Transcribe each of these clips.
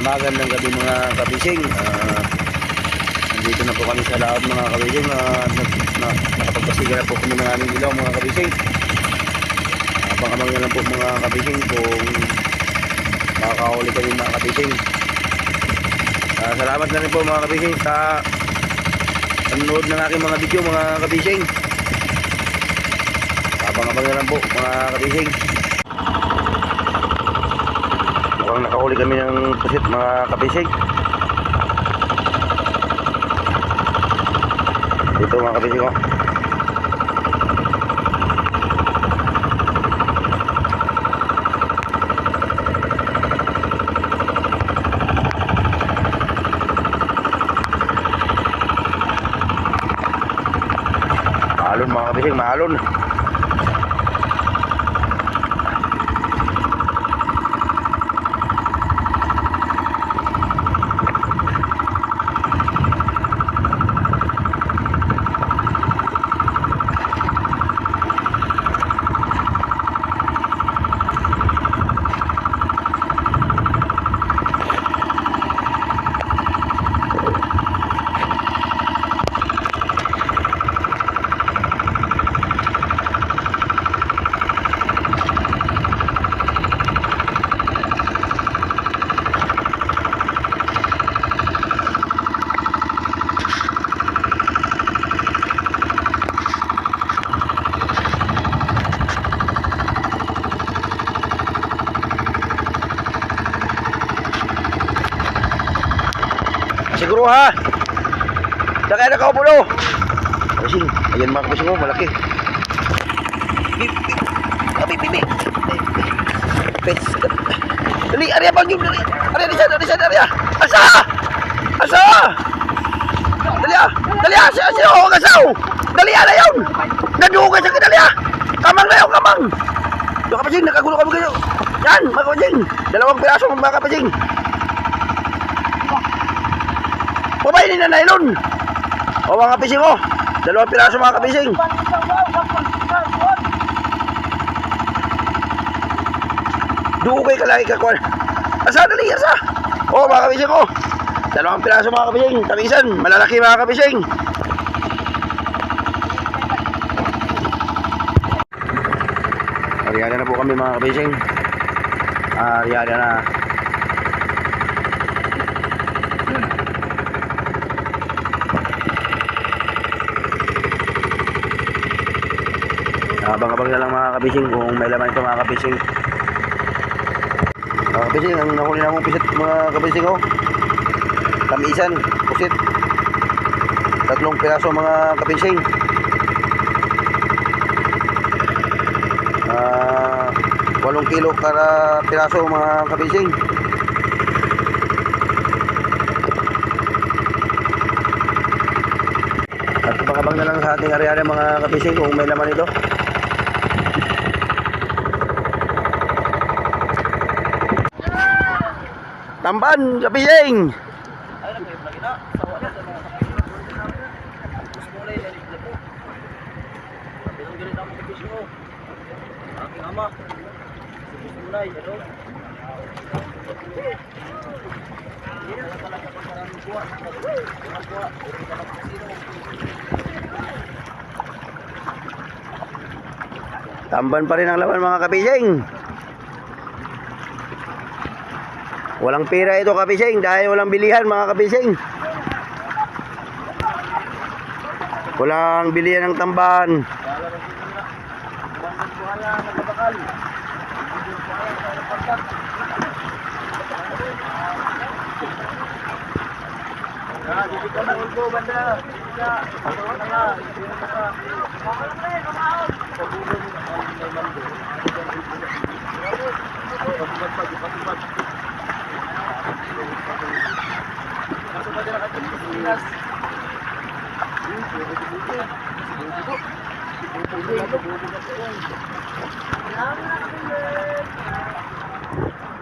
Magandang gabi mga kabising. Nandito na po kami sa laot mga kabising. Nakapagpasiga na po kami ng aming ilaw mga kabising. Abang-abang na lang po mga kabising kung makakahuli kami mga kabising. Salamat na rin po mga kabising sa panonood ng aking mga video mga kabising. Abang-abang na lang po mga kabising. Mukhang nakahuli kami ng pusit mga kabising. Dito mga kabising oh. Maalon mga kabising, maalon. Siguro ha. Sakay na kaupo no. Kabising, ayan mga kabising mo, malaki. Bibi. Dali, area bang yun, dali. Area di sana, area. Asa? Dali ah, siya, oh, kasaw. Dali na yun. Nadugay sa dali ah. Kamang na yun, kamang. Yung kabising, nakagulo kami kayo. Yan, mga kabising. 2 piraso mga kabising. Babay ni na nylon. O mga kabising oh. 2 piraso mga kabising. Dugay ka lagi kakuan. Asa dali asa. O mga kabising oh. 2 piraso mga kabising. Tamisan, malalaki mga kabising. Ariyada na po kami mga kabising. Ariyada na. Abang-abang na lang mga kabising kung may laman ito mga kabising. Mga kabising, ang nahuli na mong pisit mga kabising oh. Tamisan, pusit. 3 piraso mga kabising. 8 kilo kada piraso mga kabising. At abang-abang na lang sa ating area mga kabising kung may laman ito. Tamban, kabising. Tamban pa rin ang laman mga kabising. Walang pera ito kabising dahil walang bilihan mga kabising. Walang bilihan ng tamban.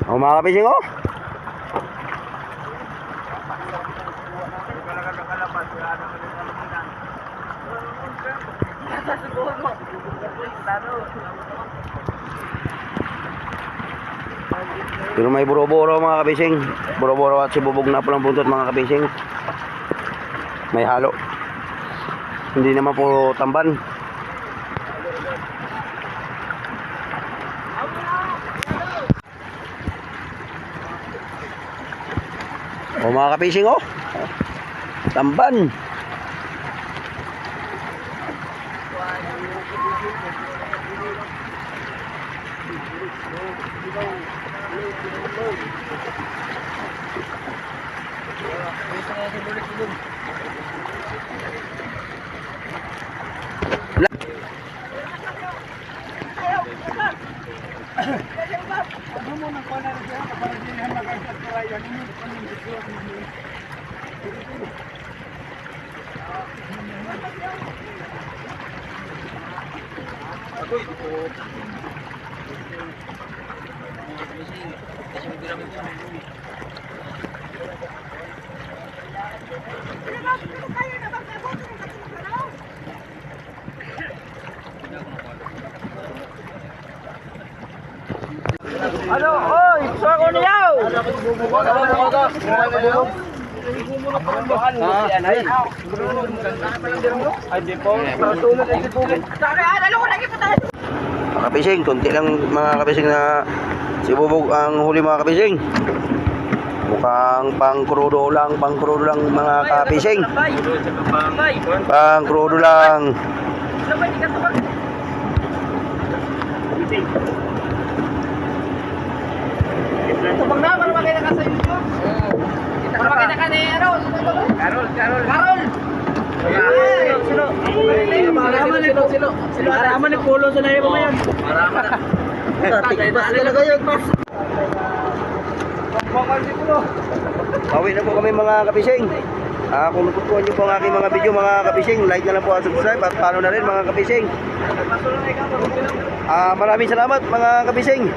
O mga kabising oh. Pero may buro-buro mga kabising. Buro-buro at sibubog na po ng buntot mga kabising. May halo. Hindi naman po tamban. O mga kapising oh. Tamban. Ano? Oy, sa ko niyaw. Ay, di po. Sunod ay sibugin. Ano ko lagi po tayo? Mga kapising, konti lang mga kapising na sibubog ang huli mga kapising. Mukhang pang-crudo lang mga kapising. Pang-crudo lang. Tubag na, para makita ka sa YouTube. Para makita ka ni Carol. Carol! Sino? Araman ni Polo sa nayo mo yan. Araman na. Tigbas talaga yun, mas. Bawi na po kami mga kapising. Kung nagustuhan niyo po ang aking mga video mga kapising, like na lang po at subscribe at follow na rin mga kapising. Maraming salamat mga kapising.